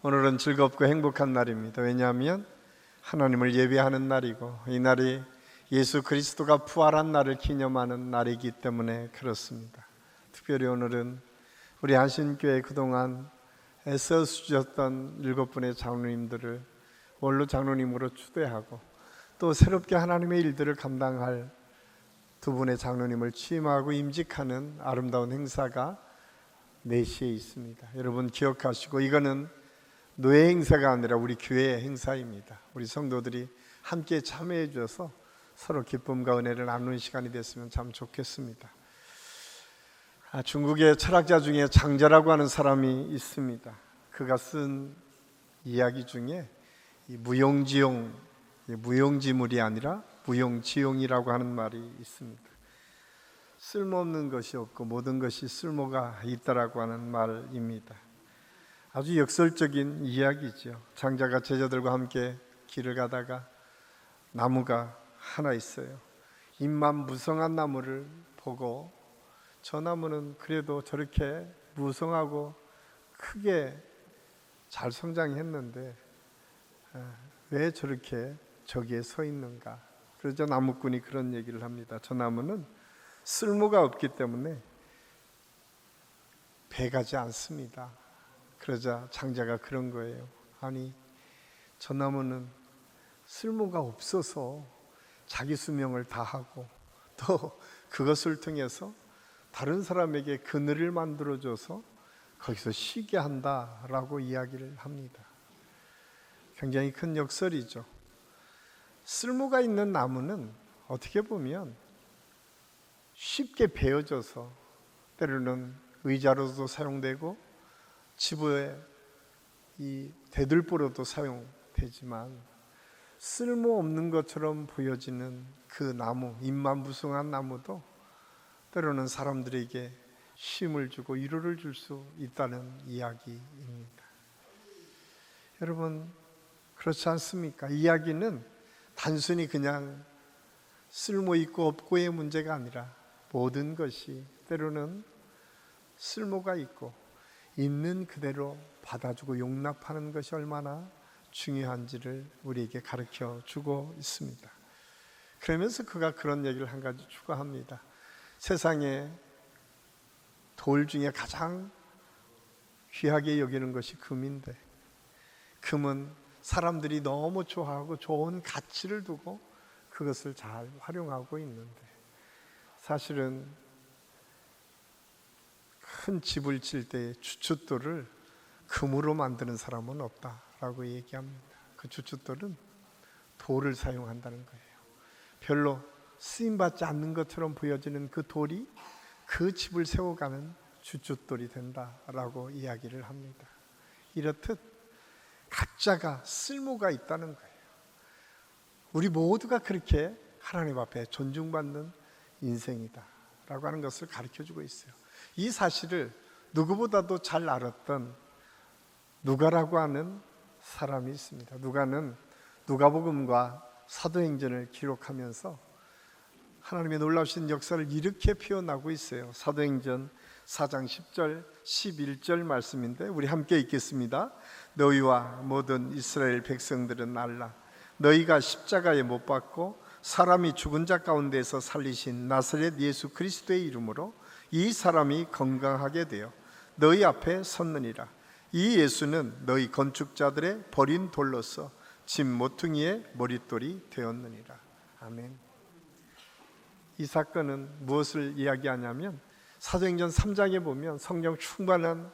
오늘은 즐겁고 행복한 날입니다. 왜냐하면 하나님을 예배하는 날이고 이 날이 예수 그리스도가 부활한 날을 기념하는 날이기 때문에 그렇습니다. 특별히 오늘은 우리 한신교회 그동안 애써주셨던 7분의 장로님들을 원로 장로님으로 추대하고 또 새롭게 하나님의 일들을 감당할 2분의 장로님을 취임하고 임직하는 아름다운 행사가 4시에 있습니다. 여러분 기억하시고, 이거는 노예 행사가 아니라 우리 교회의 행사입니다. 우리 성도들이 함께 참여해 주셔서 서로 기쁨과 은혜를 나누는 시간이 됐으면 참 좋겠습니다. 중국의 철학자 중에 장자라고 하는 사람이 있습니다. 그가 쓴 이야기 중에 이 무용지물이 아니라 무용지용이라고 하는 말이 있습니다. 쓸모없는 것이 없고 모든 것이 쓸모가 있다라고 하는 말입니다. 아주 역설적인 이야기죠. 장자가 제자들과 함께 길을 가다가 나무가 하나 있어요. 잎만 무성한 나무를 보고 저 나무는 그래도 저렇게 무성하고 크게 잘 성장했는데 왜 저렇게 저기에 서 있는가? 그러자 나무꾼이 그런 얘기를 합니다. 저 나무는 쓸모가 없기 때문에 배가지 않습니다. 그러자 장자가 그런 거예요. 아니, 저 나무는 쓸모가 없어서 자기 수명을 다하고 또 그것을 통해서 다른 사람에게 그늘을 만들어줘서 거기서 쉬게 한다라고 이야기를 합니다. 굉장히 큰 역설이죠. 쓸모가 있는 나무는 어떻게 보면 쉽게 베어져서 때로는 의자로도 사용되고 집의 이 대들보로도 사용되지만 쓸모없는 것처럼 보여지는 그 나무, 잎만 무성한 나무도 때로는 사람들에게 쉼을 주고 위로를 줄 수 있다는 이야기입니다. 여러분 그렇지 않습니까? 이야기는 단순히 그냥 쓸모있고 없고의 문제가 아니라 모든 것이 때로는 쓸모가 있고 있는 그대로 받아주고 용납하는 것이 얼마나 중요한지를 우리에게 가르쳐 주고 있습니다. 그러면서 그가 그런 얘기를 한 가지 추가합니다. 세상에 돌 중에 가장 귀하게 여기는 것이 금인데, 금은 사람들이 너무 좋아하고 좋은 가치를 두고 그것을 잘 활용하고 있는데, 사실은 큰 집을 칠 때 주춧돌을 금으로 만드는 사람은 없다라고 얘기합니다. 그 주춧돌은 돌을 사용한다는 거예요. 별로 쓰임받지 않는 것처럼 보여지는 그 돌이 그 집을 세워가는 주춧돌이 된다라고 이야기를 합니다. 이렇듯 각자가 쓸모가 있다는 거예요. 우리 모두가 그렇게 하나님 앞에 존중받는 인생이다라고 하는 것을 가르쳐주고 있어요. 이 사실을 누구보다도 잘 알았던 누가라고 하는 사람이 있습니다. 누가는 누가복음과 사도행전을 기록하면서 하나님의 놀라우신 역사를 이렇게 표현하고 있어요. 사도행전 4장 10절 11절 말씀인데 우리 함께 읽겠습니다. 너희와 모든 이스라엘 백성들은 알라. 너희가 십자가에 못 박고 사람이 죽은 자 가운데서 살리신 나사렛 예수 그리스도의 이름으로 이 사람이 건강하게 되어 너희 앞에 섰느니라. 이 예수는 너희 건축자들의 버린 돌로서 집 모퉁이의 머릿돌이 되었느니라. 아멘. 이 사건은 무엇을 이야기하냐면 사도행전 3장에 보면 성령 충만한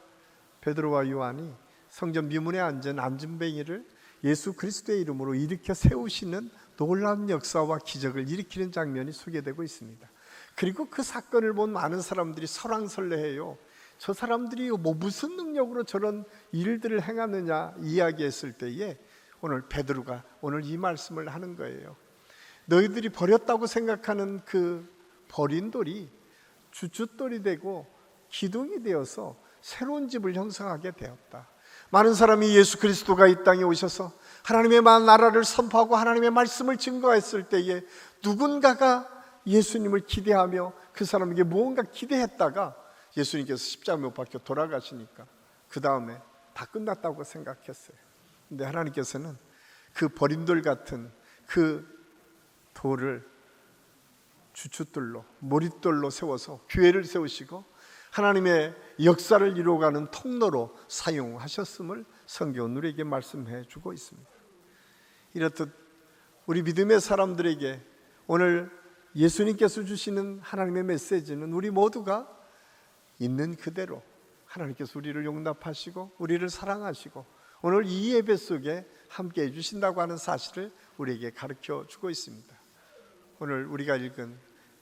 베드로와 요한이 성전 미문에 앉은 안진뱅이를 예수 그리스도의 이름으로 일으켜 세우시는 놀라운 역사와 기적을 일으키는 장면이 소개되고 있습니다. 그리고 그 사건을 본 많은 사람들이 설왕설래해요. 저 사람들이 무슨 능력으로 저런 일들을 행하느냐 이야기했을 때에 오늘 베드로가 오늘 이 말씀을 하는 거예요. 너희들이 버렸다고 생각하는 그 버린 돌이 주춧돌이 되고 기둥이 되어서 새로운 집을 형성하게 되었다. 많은 사람이 예수 그리스도가 이 땅에 오셔서 하나님의 나라를 선포하고 하나님의 말씀을 증거했을 때에 누군가가 예수님을 기대하며 그 사람에게 무언가 기대했다가 예수님께서 십자가 못 박혀 돌아가시니까 그 다음에 다 끝났다고 생각했어요. 근데 하나님께서는 그 버림돌 같은 그 돌을 주춧돌로, 머릿돌로 세워서 교회를 세우시고 하나님의 역사를 이루어가는 통로로 사용하셨음을 성경은 우리에게 말씀해 주고 있습니다. 이렇듯 우리 믿음의 사람들에게 오늘 예수님께서 주시는 하나님의 메시지는 우리 모두가 있는 그대로 하나님께서 우리를 용납하시고 우리를 사랑하시고 오늘 이 예배 속에 함께 해주신다고 하는 사실을 우리에게 가르쳐 주고 있습니다. 오늘 우리가 읽은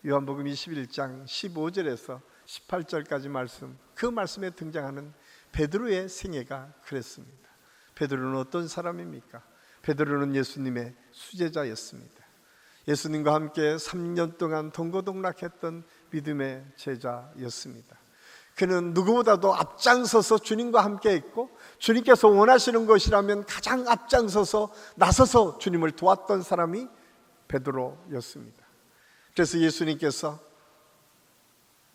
요한복음 21장 15절에서 18절까지 말씀, 그 말씀에 등장하는 베드로의 생애가 그랬습니다. 베드로는 어떤 사람입니까? 베드로는 예수님의 수제자였습니다. 예수님과 함께 3년 동안 동고동락했던 믿음의 제자였습니다. 그는 누구보다도 앞장서서 주님과 함께 했고 주님께서 원하시는 것이라면 가장 앞장서서 나서서 주님을 도왔던 사람이 베드로였습니다. 그래서 예수님께서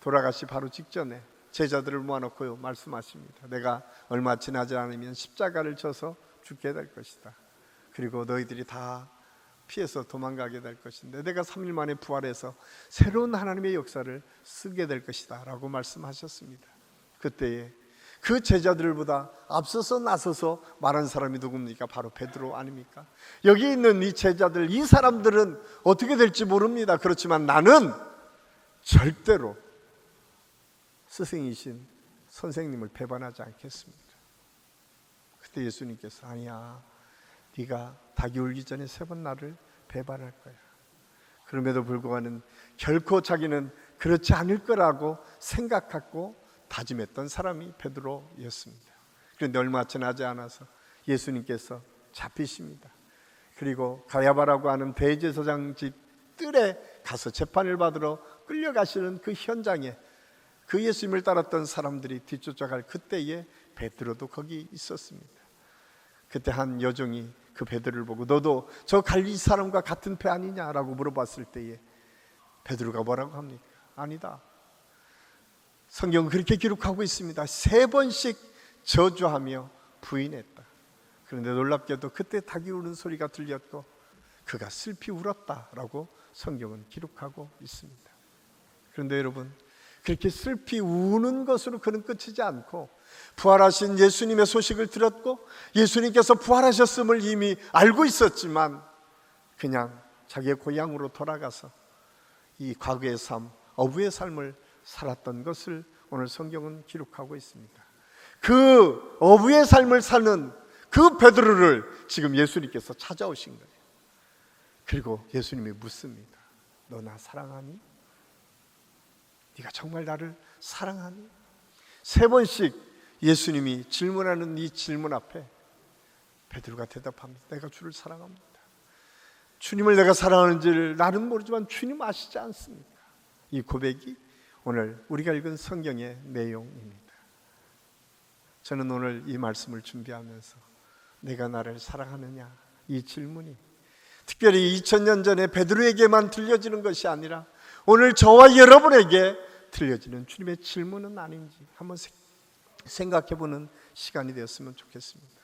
돌아가시 바로 직전에 제자들을 모아놓고 말씀하십니다. 내가 얼마 지나지 않으면 십자가를 져서 죽게 될 것이다. 그리고 너희들이 다 피해서 도망가게 될 것인데 내가 3일 만에 부활해서 새로운 하나님의 역사를 쓰게 될 것이다 라고 말씀하셨습니다. 그때에 그 제자들보다 앞서서 나서서 말한 사람이 누굽니까? 바로 베드로 아닙니까? 여기 있는 이 제자들, 이 사람들은 어떻게 될지 모릅니다. 그렇지만 나는 절대로 스승이신 선생님을 배반하지 않겠습니다. 그때 예수님께서 아니야, 네가 닭이 울기 전에 3번 나를 배반할 거야. 그럼에도 불구하고 결코 자기는 그렇지 않을 거라고 생각하고 다짐했던 사람이 베드로였습니다. 그런데 얼마 지나지 않아서 예수님께서 잡히십니다. 그리고 가야바라고 하는 대제사장 집 뜰에 가서 재판을 받으러 끌려가시는 그 현장에 그 예수님을 따랐던 사람들이 뒤쫓아갈 그때에 베드로도 거기 있었습니다. 그때 한 여종이 그 베드로를 보고 너도 저 갈릴리 사람과 같은 배 아니냐라고 물어봤을 때에 베드로가 뭐라고 합니까? 아니다. 성경은 그렇게 기록하고 있습니다. 3번씩 저주하며 부인했다. 그런데 놀랍게도 그때 닭이 우는 소리가 들렸고 그가 슬피 울었다라고 성경은 기록하고 있습니다. 그런데 여러분, 그렇게 슬피 우는 것으로 그는 끝이지 않고 부활하신 예수님의 소식을 들었고 예수님께서 부활하셨음을 이미 알고 있었지만 그냥 자기의 고향으로 돌아가서 이 과거의 삶, 어부의 삶을 살았던 것을 오늘 성경은 기록하고 있습니다. 그 어부의 삶을 사는 그 베드로를 지금 예수님께서 찾아오신 거예요. 그리고 예수님이 묻습니다. 너 나 사랑하니? 네가 정말 나를 사랑하니? 3번씩 예수님이 질문하는 이 질문 앞에 베드로가 대답합니다. 내가 주를 사랑합니다. 주님을 내가 사랑하는지를 나는 모르지만 주님 아시지 않습니까? 이 고백이 오늘 우리가 읽은 성경의 내용입니다. 저는 오늘 이 말씀을 준비하면서 내가 나를 사랑하느냐 이 질문이 특별히 2000년 전에 베드로에게만 들려지는 것이 아니라 오늘 저와 여러분에게 들려지는 주님의 질문은 아닌지 한번 생각해보는 시간이 되었으면 좋겠습니다.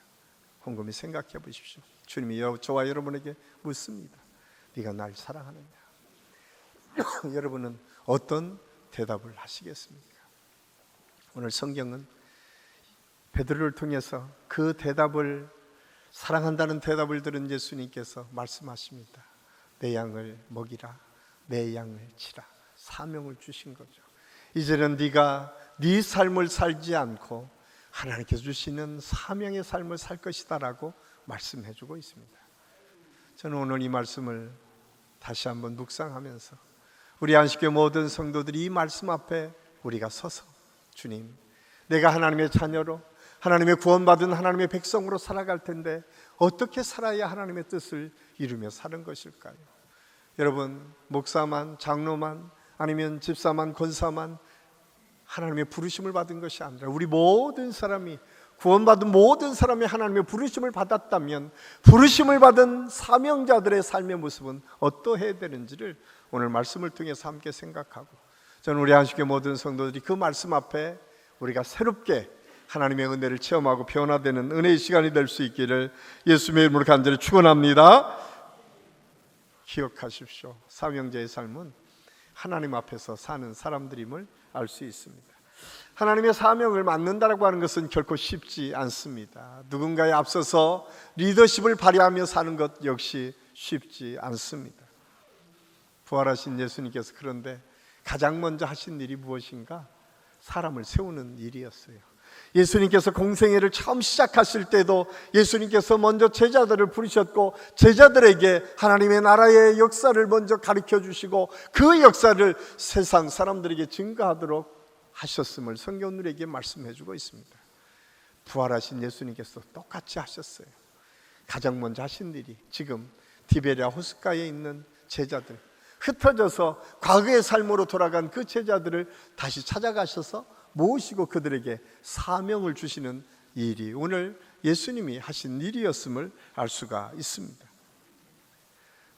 곰곰이 생각해 보십시오. 주님이 저와 여러분에게 묻습니다. 네가 날 사랑하느냐? 여러분은 어떤 대답을 하시겠습니까? 오늘 성경은 베드로를 통해서 그 대답을 사랑한다는 대답을 들은 예수님께서 말씀하십니다. 내 양을 먹이라, 내 양을 치라. 사명을 주신 거죠. 이제는 네가 네 삶을 살지 않고 하나님께서 주시는 사명의 삶을 살 것이다라고 말씀해 주고 있습니다. 저는 오늘 이 말씀을 다시 한번 묵상하면서 우리 안식교 모든 성도들이 이 말씀 앞에 우리가 서서 주님, 내가 하나님의 자녀로 하나님의 구원받은 하나님의 백성으로 살아갈 텐데 어떻게 살아야 하나님의 뜻을 이루며 사는 것일까요? 여러분, 목사만, 장로만, 아니면 집사만, 권사만 하나님의 부르심을 받은 것이 아니라 우리 모든 사람이, 구원받은 모든 사람이 하나님의 부르심을 받았다면 부르심을 받은 사명자들의 삶의 모습은 어떠해야 되는지를 오늘 말씀을 통해서 함께 생각하고, 저는 우리 안식교 모든 성도들이 그 말씀 앞에 우리가 새롭게 하나님의 은혜를 체험하고 변화되는 은혜의 시간이 될 수 있기를 예수님의 이름으로 간절히 축원합니다. 기억하십시오. 사명자의 삶은 하나님 앞에서 사는 사람들임을 알 수 있습니다. 하나님의 사명을 맡는다라고 하는 것은 결코 쉽지 않습니다. 누군가에 앞서서 리더십을 발휘하며 사는 것 역시 쉽지 않습니다. 부활하신 예수님께서 그런데 가장 먼저 하신 일이 무엇인가? 사람을 세우는 일이었어요. 예수님께서 공생애를 처음 시작하실 때도 예수님께서 먼저 제자들을 부르셨고 제자들에게 하나님의 나라의 역사를 먼저 가르쳐 주시고 그 역사를 세상 사람들에게 증거하도록 하셨음을 성경은 우리에게 말씀해 주고 있습니다. 부활하신 예수님께서 똑같이 하셨어요. 가장 먼저 하신 일이 지금 디베랴 호숫가에 있는 제자들, 흩어져서 과거의 삶으로 돌아간 그 제자들을 다시 찾아가셔서 모시고 그들에게 사명을 주시는 일이 오늘 예수님이 하신 일이었음을 알 수가 있습니다.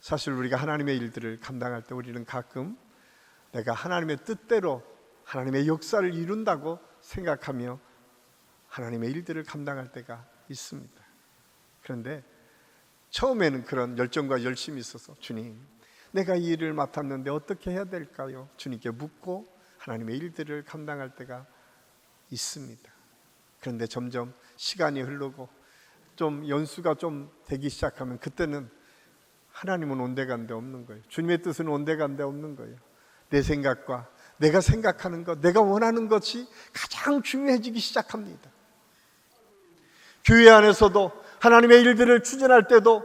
사실 우리가 하나님의 일들을 감당할 때 우리는 가끔 내가 하나님의 뜻대로 하나님의 역사를 이룬다고 생각하며 하나님의 일들을 감당할 때가 있습니다. 그런데 처음에는 그런 열정과 열심이 있어서 주님, 내가 이 일을 맡았는데 어떻게 해야 될까요? 주님께 묻고 하나님의 일들을 감당할 때가 있습니다. 그런데 점점 시간이 흐르고 좀 연수가 좀 되기 시작하면 그때는 하나님은 온데간데 없는 거예요. 주님의 뜻은 온데간데 없는 거예요. 내 생각과 내가 생각하는 것, 내가 원하는 것이 가장 중요해지기 시작합니다. 교회 안에서도 하나님의 일들을 추진할 때도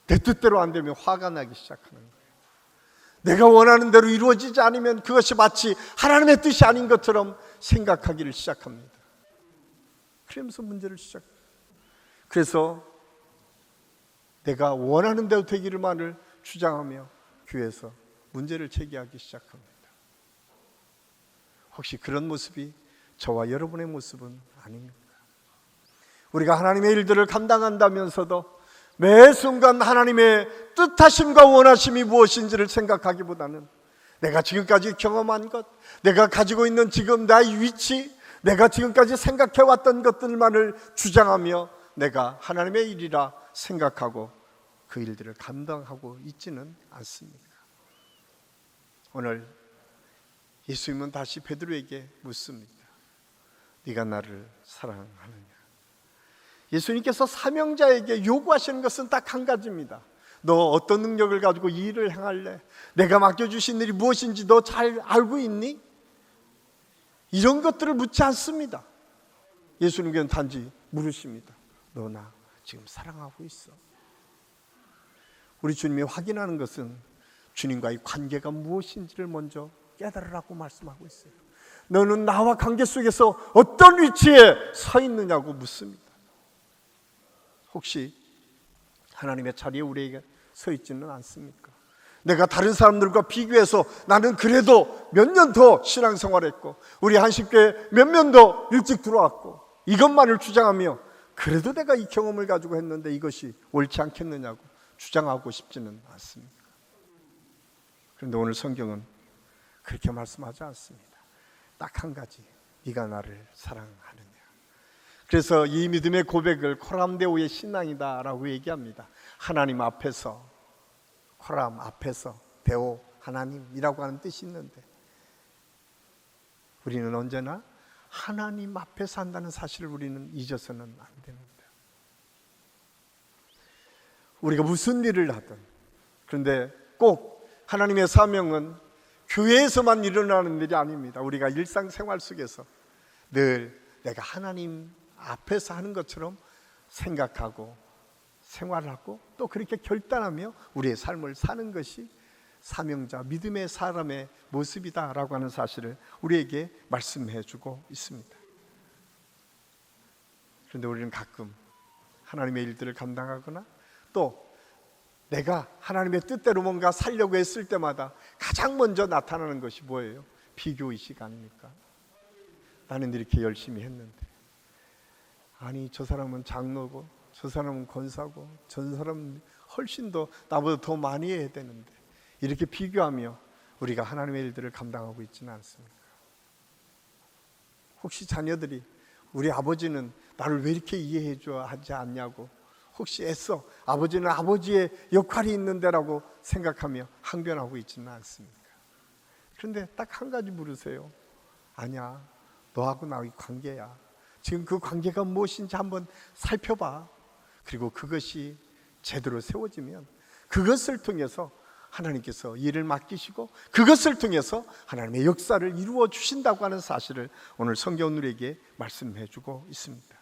내 뜻대로 안 되면 화가 나기 시작하는 거예요. 내가 원하는 대로 이루어지지 않으면 그것이 마치 하나님의 뜻이 아닌 것처럼 생각하기를 시작합니다. 그러면서 문제를 시작해요. 그래서 내가 원하는 대로 되기를만을 주장하며 교회에서 문제를 제기하기 시작합니다. 혹시 그런 모습이 저와 여러분의 모습은 아닙니까? 우리가 하나님의 일들을 감당한다면서도 매 순간 하나님의 뜻하심과 원하심이 무엇인지를 생각하기보다는 내가 지금까지 경험한 것, 내가 가지고 있는 지금 나의 위치, 내가 지금까지 생각해왔던 것들만을 주장하며 내가 하나님의 일이라 생각하고 그 일들을 감당하고 있지는 않습니다. 오늘 예수님은 다시 베드로에게 묻습니다. 네가 나를 사랑하느냐? 예수님께서 사명자에게 요구하시는 것은 딱 한 가지입니다. 너 어떤 능력을 가지고 이 일을 행할래? 내가 맡겨주신 일이 무엇인지 너 잘 알고 있니? 이런 것들을 묻지 않습니다. 예수님께서는 단지 물으십니다. 너 나 지금 사랑하고 있어? 우리 주님이 확인하는 것은 주님과의 관계가 무엇인지를 먼저 깨달으라고 말씀하고 있어요. 너는 나와 관계 속에서 어떤 위치에 서 있느냐고 묻습니다. 혹시 하나님의 자리에 우리에게 서 있지는 않습니까? 내가 다른 사람들과 비교해서 나는 그래도 몇 년 더 신앙생활했고 우리 한식교회 몇 년 더 일찍 들어왔고 이것만을 주장하며 그래도 내가 이 경험을 가지고 했는데 이것이 옳지 않겠느냐고 주장하고 싶지는 않습니다. 그런데 오늘 성경은 그렇게 말씀하지 않습니다. 딱 한 가지, 네가 나를 사랑하느냐. 그래서 이 믿음의 고백을 코람데오의 신앙이다 라고 얘기합니다. 하나님 앞에서, 코람 앞에서, 데오 하나님이라고 하는 뜻이 있는데 우리는 언제나 하나님 앞에서 한다는 사실을 우리는 잊어서는 안 됩니다. 우리가 무슨 일을 하든, 그런데 꼭 하나님의 사명은 교회에서만 일어나는 일이 아닙니다. 우리가 일상생활 속에서 늘 내가 하나님 앞에서 하는 것처럼 생각하고 생활하고 또 그렇게 결단하며 우리의 삶을 사는 것이 사명자, 믿음의 사람의 모습이다라고 하는 사실을 우리에게 말씀해 주고 있습니다. 그런데 우리는 가끔 하나님의 일들을 감당하거나 또 내가 하나님의 뜻대로 뭔가 살려고 했을 때마다 가장 먼저 나타나는 것이 뭐예요? 비교의식 아닙니까? 나는 이렇게 열심히 했는데 아니 저 사람은 장로고 저 사람은 권사고 저 사람은 훨씬 더 나보다 더 많이 해야 되는데 이렇게 비교하며 우리가 하나님의 일들을 감당하고 있지는 않습니까? 혹시 자녀들이 우리 아버지는 나를 왜 이렇게 이해해 줘 하지 않냐고 혹시 애써 아버지는 아버지의 역할이 있는데라고 생각하며 항변하고 있지는 않습니까? 그런데 딱 한 가지 물으세요. 아니야, 너하고 나의 관계야. 지금 그 관계가 무엇인지 한번 살펴봐. 그리고 그것이 제대로 세워지면 그것을 통해서 하나님께서 일을 맡기시고 그것을 통해서 하나님의 역사를 이루어 주신다고 하는 사실을 오늘 성경은 우리에게 말씀해 주고 있습니다.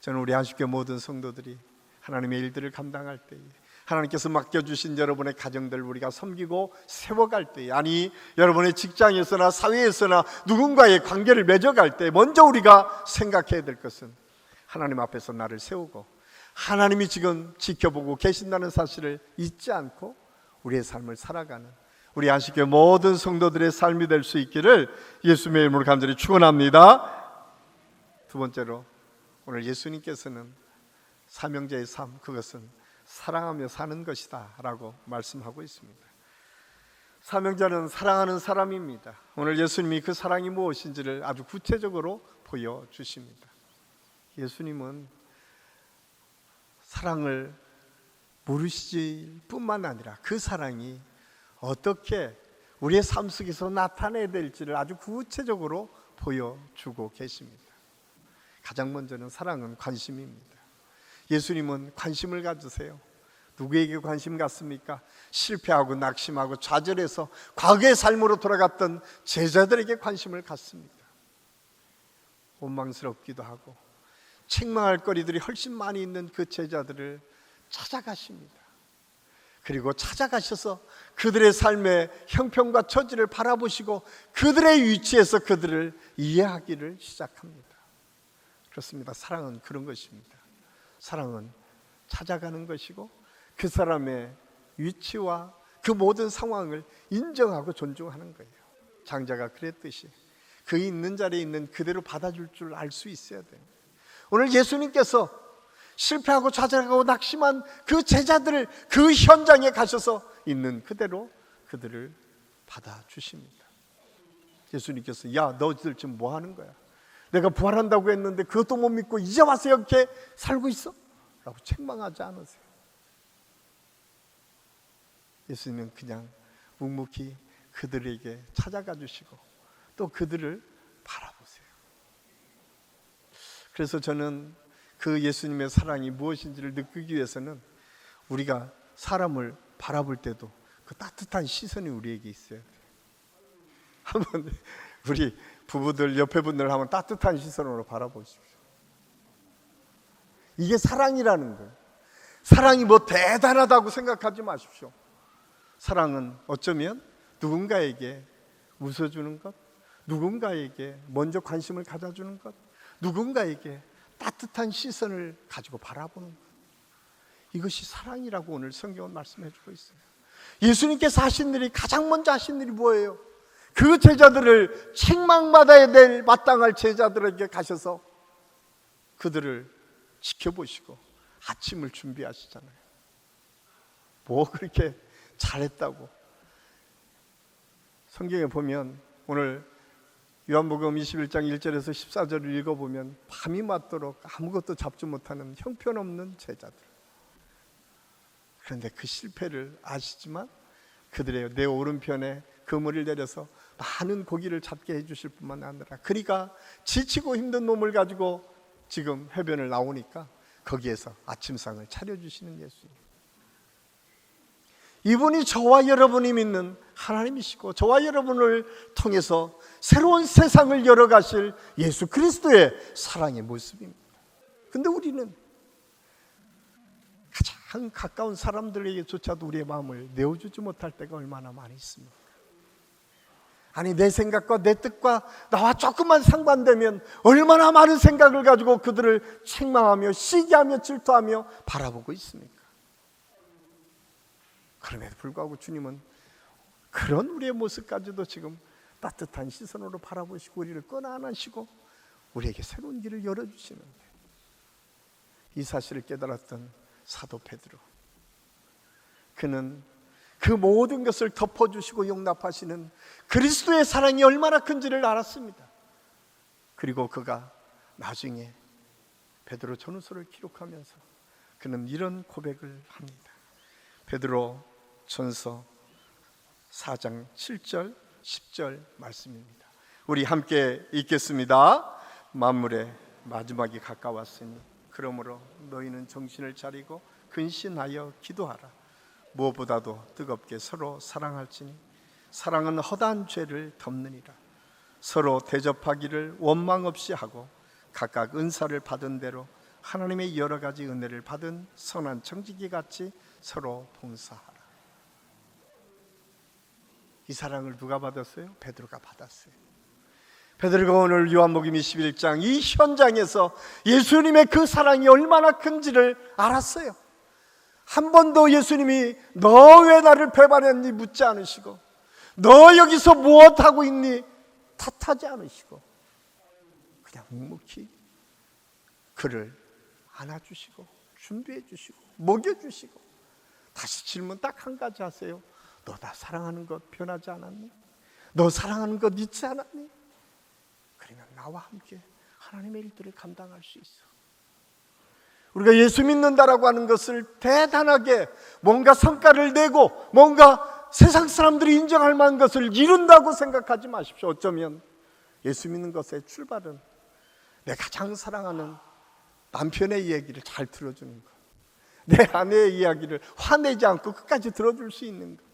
저는 우리 안식교 모든 성도들이 하나님의 일들을 감당할 때에 하나님께서 맡겨주신 여러분의 가정들을 우리가 섬기고 세워갈 때에, 아니 여러분의 직장에서나 사회에서나 누군가의 관계를 맺어갈 때 먼저 우리가 생각해야 될 것은 하나님 앞에서 나를 세우고 하나님이 지금 지켜보고 계신다는 사실을 잊지 않고 우리의 삶을 살아가는 우리 안식교 모든 성도들의 삶이 될 수 있기를 예수님의 이름으로 간절히 축원합니다. 두 번째로, 오늘 예수님께서는 사명자의 삶, 그것은 사랑하며 사는 것이다 라고 말씀하고 있습니다. 사명자는 사랑하는 사람입니다. 오늘 예수님이 그 사랑이 무엇인지를 아주 구체적으로 보여주십니다. 예수님은 사랑을 모르실 뿐만 아니라 그 사랑이 어떻게 우리의 삶 속에서 나타내야 될지를 아주 구체적으로 보여주고 계십니다. 가장 먼저는 사랑은 관심입니다. 예수님은 관심을 가지세요. 누구에게 관심 갖습니까? 실패하고 낙심하고 좌절해서 과거의 삶으로 돌아갔던 제자들에게 관심을 갖습니다. 원망스럽기도 하고 책망할 거리들이 훨씬 많이 있는 그 제자들을 찾아가십니다. 그리고 찾아가셔서 그들의 삶의 형편과 처지를 바라보시고 그들의 위치에서 그들을 이해하기를 시작합니다. 그렇습니다. 사랑은 그런 것입니다. 사랑은 찾아가는 것이고 그 사람의 위치와 그 모든 상황을 인정하고 존중하는 거예요. 장자가 그랬듯이 그 있는 자리에 있는 그대로 받아줄 줄 알 수 있어야 돼요. 오늘 예수님께서 실패하고 좌절하고 낙심한 그 제자들을 그 현장에 가셔서 있는 그대로 그들을 받아주십니다. 예수님께서 야, 너희들 지금 뭐 하는 거야? 내가 부활한다고 했는데 그것도 못 믿고 이제 와서 이렇게 살고 있어? 라고 책망하지 않으세요. 예수님은 그냥 묵묵히 그들에게 찾아가 주시고 또 그들을 바라보세요. 그래서 저는 그 예수님의 사랑이 무엇인지를 느끼기 위해서는 우리가 사람을 바라볼 때도 그 따뜻한 시선이 우리에게 있어야 돼요. 한번 우리 부부들 옆에 분들 한번 따뜻한 시선으로 바라보십시오. 이게 사랑이라는 거예요. 사랑이 뭐 대단하다고 생각하지 마십시오. 사랑은 어쩌면 누군가에게 웃어주는 것, 누군가에게 먼저 관심을 가져주는 것, 누군가에게 따뜻한 시선을 가지고 바라보는 것, 이것이 사랑이라고 오늘 성경은 말씀해 주고 있어요. 예수님께서 하신 일이 가장 먼저 하신 일이 뭐예요? 그 제자들을 책망받아야 될 마땅할 제자들에게 가셔서 그들을 지켜보시고 아침을 준비하시잖아요. 뭐 그렇게 잘했다고. 성경에 보면 오늘 요한복음 21장 1절에서 14절을 읽어보면 밤이 맞도록 아무것도 잡지 못하는 형편없는 제자들. 그런데 그 실패를 아시지만 그들의 내 오른편에 그물을 내려서 많은 고기를 잡게 해주실 뿐만 아니라 그리가 지치고 힘든 몸을 가지고 지금 해변을 나오니까 거기에서 아침상을 차려주시는 예수님. 이분이 저와 여러분이 믿는 하나님이시고 저와 여러분을 통해서 새로운 세상을 열어가실 예수 그리스도의 사랑의 모습입니다. 근데 우리는 가장 가까운 사람들에게조차도 우리의 마음을 내어주지 못할 때가 얼마나 많이 있습니까? 아니 내 생각과 내 뜻과 나와 조금만 상반되면 얼마나 많은 생각을 가지고 그들을 책망하며 시기하며 질투하며 바라보고 있습니까? 그럼에도 불구하고 주님은 그런 우리의 모습까지도 지금 따뜻한 시선으로 바라보시고 우리를 꺼내안으시고 우리에게 새로운 길을 열어주시는데, 이 사실을 깨달았던 사도 베드로, 그는 그 모든 것을 덮어주시고 용납하시는 그리스도의 사랑이 얼마나 큰지를 알았습니다. 그리고 그가 나중에 베드로 전후서를 기록하면서 그는 이런 고백을 합니다. 베드로 전서 4장 7절 10절 말씀입니다. 우리 함께 읽겠습니다. 만물의 마지막이 가까웠으니 그러므로 너희는 정신을 차리고 근신하여 기도하라. 무엇보다도 뜨겁게 서로 사랑할지니 사랑은 허다한 죄를 덮느니라. 서로 대접하기를 원망 없이 하고 각각 은사를 받은 대로 하나님의 여러 가지 은혜를 받은 선한 청지기 같이 서로 봉사하라. 이 사랑을 누가 받았어요? 베드로가 받았어요. 베드로가 오늘 요한복음 21장 이 현장에서 예수님의 그 사랑이 얼마나 큰지를 알았어요. 한 번도 예수님이 너 왜 나를 배반했니 묻지 않으시고, 너 여기서 무엇하고 있니 탓하지 않으시고, 그냥 묵묵히 그를 안아주시고 준비해 주시고 먹여주시고, 다시 질문 딱 한 가지 하세요. 너 나 사랑하는 것 변하지 않았니? 너 사랑하는 것 잊지 않았니? 그러면 나와 함께 하나님의 일들을 감당할 수 있어. 우리가 예수 믿는다라고 하는 것을 대단하게 뭔가 성과를 내고 뭔가 세상 사람들이 인정할 만한 것을 이룬다고 생각하지 마십시오. 어쩌면 예수 믿는 것의 출발은 내 가장 사랑하는 남편의 이야기를 잘 들어주는 것, 내 아내의 이야기를 화내지 않고 끝까지 들어줄 수 있는 것,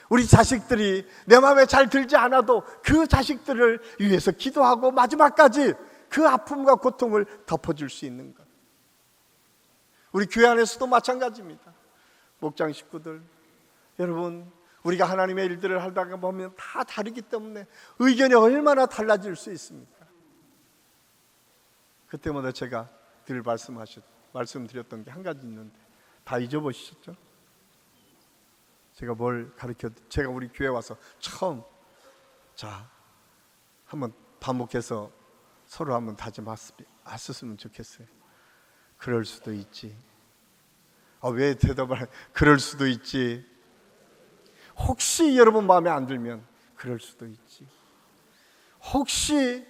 우리 자식들이 내 마음에 잘 들지 않아도 그 자식들을 위해서 기도하고 마지막까지 그 아픔과 고통을 덮어줄 수 있는 것. 우리 교회 안에서도 마찬가지입니다. 목장 식구들, 여러분, 우리가 하나님의 일들을 하다가 보면 다 다르기 때문에 의견이 얼마나 달라질 수 있습니까? 그때마다 제가 늘 말씀드렸던 게 한 가지 있는데 다 잊어버리셨죠? 제가 제가 우리 교회 와서 처음 한번 반복해서 서로 한번 다짐했으면 좋겠어요. 그럴 수도 있지. 왜 대답을 그럴 수도 있지. 혹시 여러분 마음에 안 들면 그럴 수도 있지. 혹시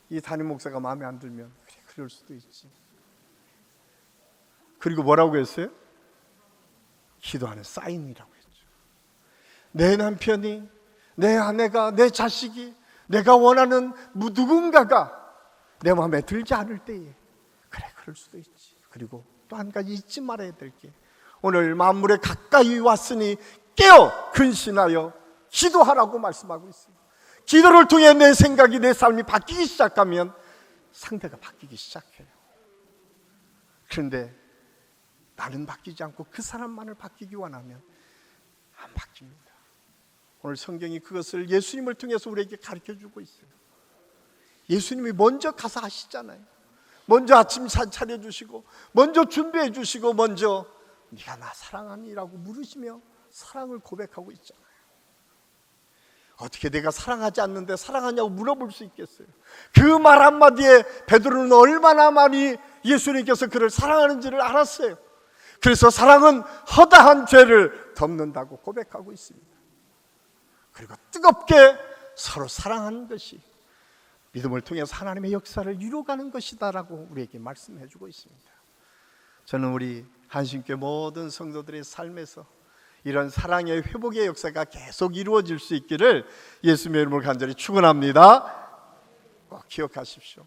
이 담임 목사가 마음에 안 들면 그럴 수도 있지. 그리고 뭐라고 했어요? 기도하는 사인이라고 했죠. 내 남편이, 내 아내가, 내 자식이, 내가 원하는 누군가가 내 마음에 들지 않을 때에 그럴 수도 있지. 그리고 또 한 가지 잊지 말아야 될 게, 오늘 만물에 가까이 왔으니 깨어 근신하여 기도하라고 말씀하고 있어요. 기도를 통해 내 생각이, 내 삶이 바뀌기 시작하면 상대가 바뀌기 시작해요. 그런데 나는 바뀌지 않고 그 사람만을 바뀌기 원하면 안 바뀝니다. 오늘 성경이 그것을 예수님을 통해서 우리에게 가르쳐주고 있어요. 예수님이 먼저 가서 하시잖아요. 먼저 아침 차려주시고, 먼저 준비해 주시고, 먼저 네가 나 사랑하니라고 물으시며 사랑을 고백하고 있잖아요. 어떻게 내가 사랑하지 않는데 사랑하냐고 물어볼 수 있겠어요? 그 말 한마디에 베드로는 얼마나 많이 예수님께서 그를 사랑하는지를 알았어요. 그래서 사랑은 허다한 죄를 덮는다고 고백하고 있습니다. 그리고 뜨겁게 서로 사랑하는 것이 믿음을 통해서 하나님의 역사를 이루어가는 것이다라고 우리에게 말씀해 주고 있습니다. 저는 우리 한신교회 모든 성도들의 삶에서 이런 사랑의 회복의 역사가 계속 이루어질 수 있기를 예수님의 이름으로 간절히 축원합니다. 꼭 기억하십시오.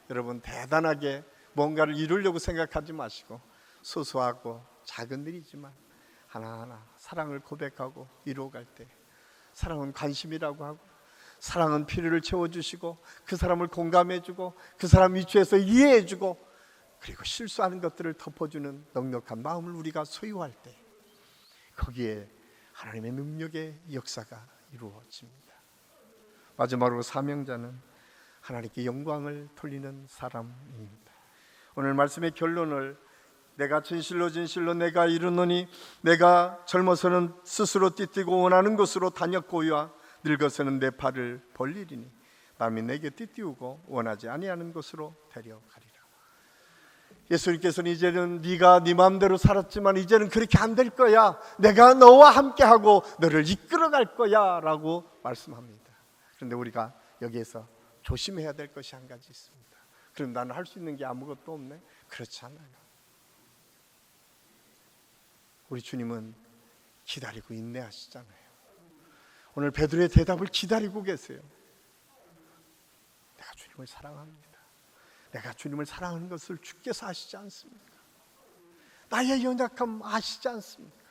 여러분, 대단하게 뭔가를 이루려고 생각하지 마시고 소소하고 작은 일이지만 하나하나 사랑을 고백하고 이루어갈 때, 사랑은 관심이라고 하고, 사랑은 필요를 채워주시고, 그 사람을 공감해주고, 그 사람 위치에서 이해해주고, 그리고 실수하는 것들을 덮어주는 넉넉한 마음을 우리가 소유할 때, 거기에 하나님의 능력의 역사가 이루어집니다. 마지막으로 사명자는 하나님께 영광을 돌리는 사람입니다. 오늘 말씀의 결론을, 내가 진실로 내가 이르노니 내가 젊어서는 스스로 띠띠고 원하는 곳으로 다녔고야 늙어서는 내 팔을 벌리리니 남이 내게 띠띠우고 원하지 아니하는 곳으로 데려가리라. 예수님께서는 이제는 네가 네 마음대로 살았지만 이제는 그렇게 안 될 거야. 내가 너와 함께하고 너를 이끌어갈 거야 라고 말씀합니다. 그런데 우리가 여기에서 조심해야 될 것이 한 가지 있습니다. 그럼 나는 할 수 있는 게 아무것도 없네? 그렇지 않아요. 우리 주님은 기다리고 인내하시잖아요. 오늘 베드로의 대답을 기다리고 계세요. 내가 주님을 사랑합니다. 내가 주님을 사랑하는 것을 주께서 아시지 않습니까? 나의 연약함 아시지 않습니까?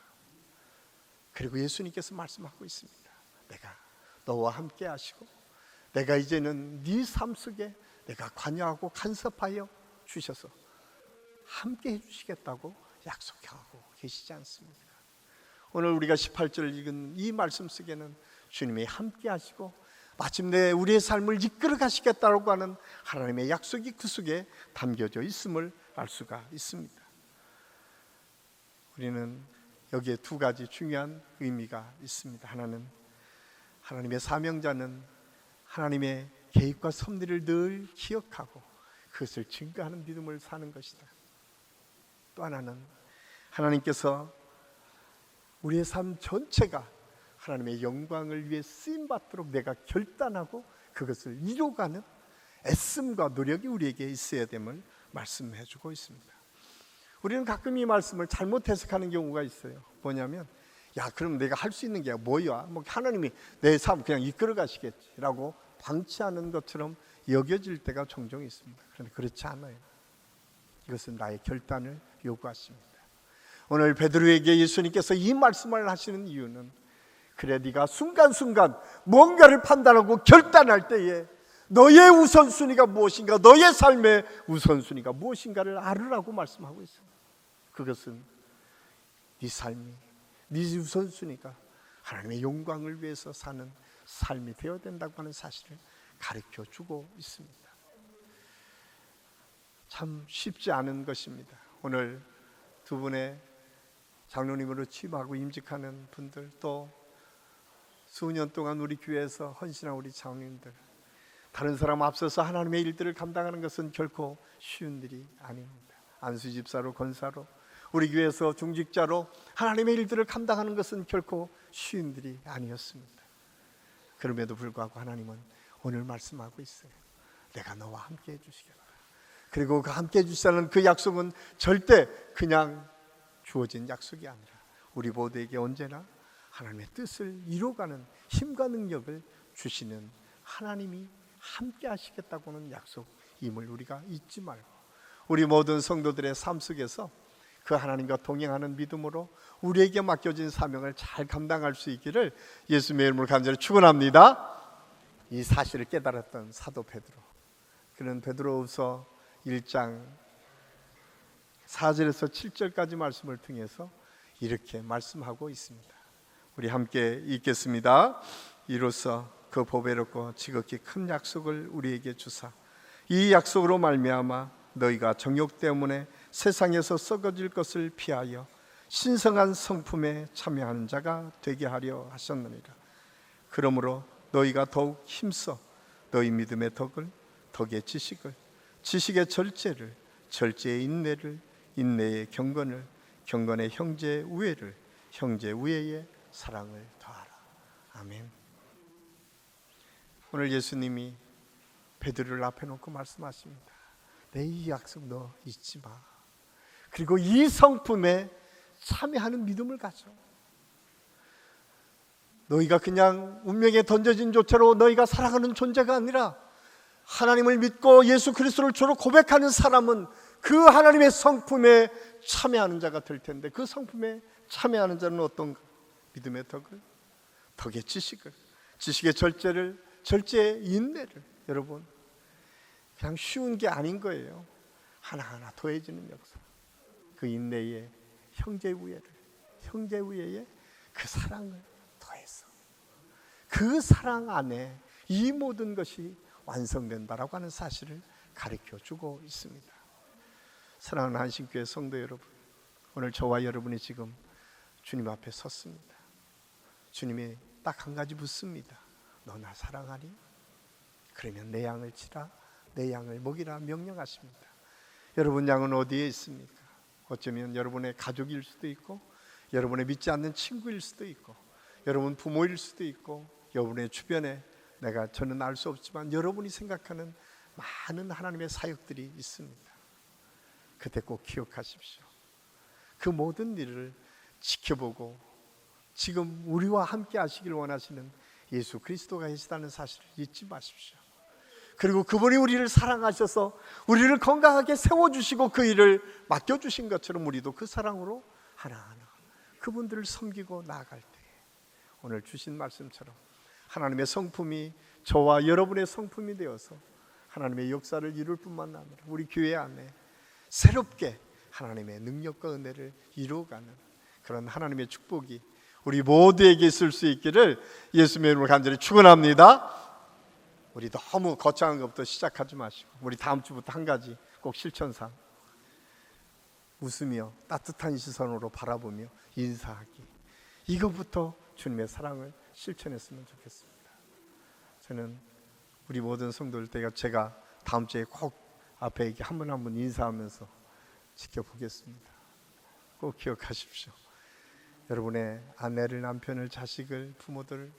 그리고 예수님께서 말씀하고 있습니다. 내가 너와 함께 하시고 내가 이제는 네 삶 속에 내가 관여하고 간섭하여 주셔서 함께 해주시겠다고 약속하고 계시지 않습니까? 오늘 우리가 18절 읽은 이 말씀 속에는 주님이 함께 하시고 마침내 우리의 삶을 이끌어 가시겠다고 하는 하나님의 약속이 그 속에 담겨져 있음을 알 수가 있습니다. 우리는 여기에 두 가지 중요한 의미가 있습니다. 하나는 하나님의 사명자는 하나님의 계획과 섭리를 늘 기억하고 그것을 증거하는 믿음을 사는 것이다. 또 하나는 하나님께서 우리의 삶 전체가 하나님의 영광을 위해 쓰임받도록 내가 결단하고 그것을 이뤄가는 애씀과 노력이 우리에게 있어야 됨을 말씀해 주고 있습니다. 우리는 가끔 이 말씀을 잘못 해석하는 경우가 있어요. 뭐냐면 야 그럼 내가 할 수 있는 게 뭐야? 뭐 하나님이 내 삶 그냥 이끌어 가시겠지라고 방치하는 것처럼 여겨질 때가 종종 있습니다. 그런데 그렇지 않아요. 이것은 나의 결단을 요구하십니다. 오늘 베드로에게 예수님께서 이 말씀을 하시는 이유는 그래 네가 순간순간 뭔가를 판단하고 결단할 때에 너의 우선순위가 무엇인가, 너의 삶의 우선순위가 무엇인가를 알으라고 말씀하고 있습니다. 그것은 네 삶이, 네 우선순위가 하나님의 영광을 위해서 사는 삶이 되어야 된다고 하는 사실을 가르쳐 주고 있습니다. 참 쉽지 않은 것입니다. 오늘 두 분의 장로님으로 취임하고 임직하는 분들, 또 수년 동안 우리 교회에서 헌신한 우리 장로님들, 다른 사람 앞서서 하나님의 일들을 감당하는 것은 결코 쉬운 일이 아닙니다. 안수집사로, 권사로, 우리 교회에서 중직자로 하나님의 일들을 감당하는 것은 결코 쉬운 일이 아니었습니다. 그럼에도 불구하고 하나님은 오늘 말씀하고 있어요. 내가 너와 함께 해주시겠다. 그리고 그 함께 해주시다는 그 약속은 절대 그냥 주어진 약속이 아니라 우리 모두에게 언제나 하나님의 뜻을 이루어가는 힘과 능력을 주시는 하나님이 함께 하시겠다고는 약속임을 우리가 잊지 말고 우리 모든 성도들의 삶 속에서 그 하나님과 동행하는 믿음으로 우리에게 맡겨진 사명을 잘 감당할 수 있기를 예수님의 이름으로 간절히 축원합니다. 이 사실을 깨달았던 사도 베드로, 그는 베드로후서 1장 4절에서 7절까지 말씀을 통해서 이렇게 말씀하고 있습니다. 우리 함께 읽겠습니다. 이로써 그 보배롭고 지극히 큰 약속을 우리에게 주사 이 약속으로 말미암아 너희가 정욕 때문에 세상에서 썩어질 것을 피하여 신성한 성품에 참여하는 자가 되게 하려 하셨느니라. 그러므로 너희가 더욱 힘써 너희 믿음의 덕을, 덕의 지식을, 지식의 절제를, 절제의 인내를, 인내의 경건을, 경건의 형제의 우애를, 형제의 우애의 사랑을 더하라. 아멘. 오늘 예수님이 베드로를 앞에 놓고 말씀하십니다. 내 이 약속 너 잊지 마. 그리고 이 성품에 참여하는 믿음을 가져. 너희가 그냥 운명에 던져진 조차로 너희가 살아가는 존재가 아니라 하나님을 믿고 예수 그리스도를 주로 고백하는 사람은 그 하나님의 성품에 참여하는 자가 될 텐데, 그 성품에 참여하는 자는 어떤가? 믿음의 덕을, 덕의 지식을, 지식의 절제를, 절제의 인내를. 여러분, 그냥 쉬운 게 아닌 거예요. 하나하나 더해지는 역사. 그 인내의 형제 우애를, 형제 우애의 그 사랑을 더해서 그 사랑 안에 이 모든 것이 완성된다라고 하는 사실을 가르쳐 주고 있습니다. 사랑하는 한신교회 성도 여러분, 오늘 저와 여러분이 지금 주님 앞에 섰습니다. 주님이 딱 한 가지 묻습니다. 너 나 사랑하니? 그러면 내 양을 치라, 내 양을 먹이라 명령하십니다. 여러분 양은 어디에 있습니까? 어쩌면 여러분의 가족일 수도 있고, 여러분의 믿지 않는 친구일 수도 있고, 여러분 부모일 수도 있고, 여러분의 주변에 저는 알 수 없지만 여러분이 생각하는 많은 하나님의 사역들이 있습니다. 그때 꼭 기억하십시오. 그 모든 일을 지켜보고 지금 우리와 함께 하시길 원하시는 예수 그리스도가 계시다는 사실을 잊지 마십시오. 그리고 그분이 우리를 사랑하셔서 우리를 건강하게 세워주시고 그 일을 맡겨주신 것처럼 우리도 그 사랑으로 하나하나 그분들을 섬기고 나아갈 때 오늘 주신 말씀처럼 하나님의 성품이 저와 여러분의 성품이 되어서 하나님의 역사를 이룰 뿐만 아니라 우리 교회 안에 새롭게 하나님의 능력과 은혜를 이루어가는 그런 하나님의 축복이 우리 모두에게 있을 수 있기를 예수님의 이름으로 간절히 축원합니다. 우리 너무 거창한 것부터 시작하지 마시고 우리 다음 주부터 한 가지 꼭 실천상 웃으며 따뜻한 시선으로 바라보며 인사하기, 이것부터 주님의 사랑을 실천했으면 좋겠습니다. 저는 우리 모든 성도들 제가 다음 주에 꼭 앞에 이렇게 한 분 한 분 인사하면서 지켜보겠습니다. 꼭 기억하십시오. 여러분의 아내를, 남편을, 자식을, 부모들을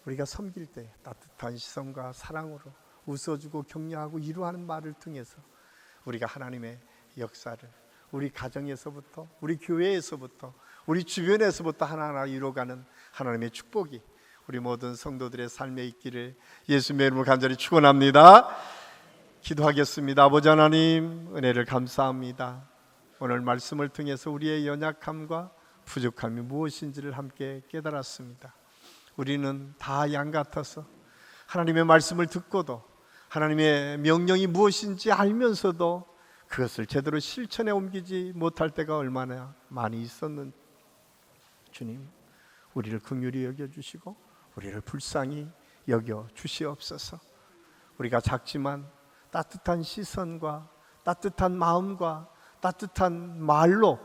우리가 섬길 때 따뜻한 시선과 사랑으로 웃어주고 격려하고 위로하는 말을 통해서 우리가 하나님의 역사를 우리 가정에서부터 우리 교회에서부터 우리 주변에서부터 하나하나 이루어가는 하나님의 축복이 우리 모든 성도들의 삶에 있기를 예수님의 이름으로 간절히 축원합니다. 기도하겠습니다. 아버지 하나님, 은혜를 감사합니다. 오늘 말씀을 통해서 우리의 연약함과 부족함이 무엇인지를 함께 깨달았습니다. 우리는 다 양 같아서 하나님의 말씀을 듣고도 하나님의 명령이 무엇인지 알면서도 그것을 제대로 실천에 옮기지 못할 때가 얼마나 많이 있었는지 주님, 우리를 긍휼히 여겨주시고 우리를 불쌍히 여겨주시옵소서. 우리가 작지만 따뜻한 시선과 따뜻한 마음과 따뜻한 말로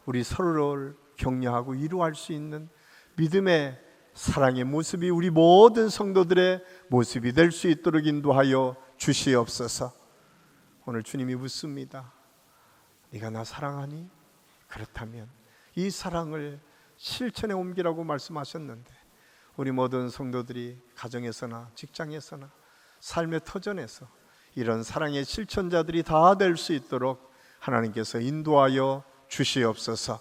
우리 서로를 격려하고 위로할 수 있는 믿음의 사랑의 모습이 우리 모든 성도들의 모습이 될 수 있도록 인도하여 주시옵소서. 오늘 주님이 묻습니다. 네가 나 사랑하니? 그렇다면 이 사랑을 실천에 옮기라고 말씀하셨는데 우리 모든 성도들이 가정에서나 직장에서나 삶의 터전에서 이런 사랑의 실천자들이 다 될 수 있도록 하나님께서 인도하여 주시옵소서.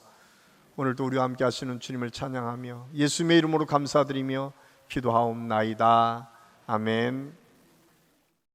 오늘도 우리와 함께 하시는 주님을 찬양하며 예수님의 이름으로 감사드리며 기도하옵나이다. 아멘.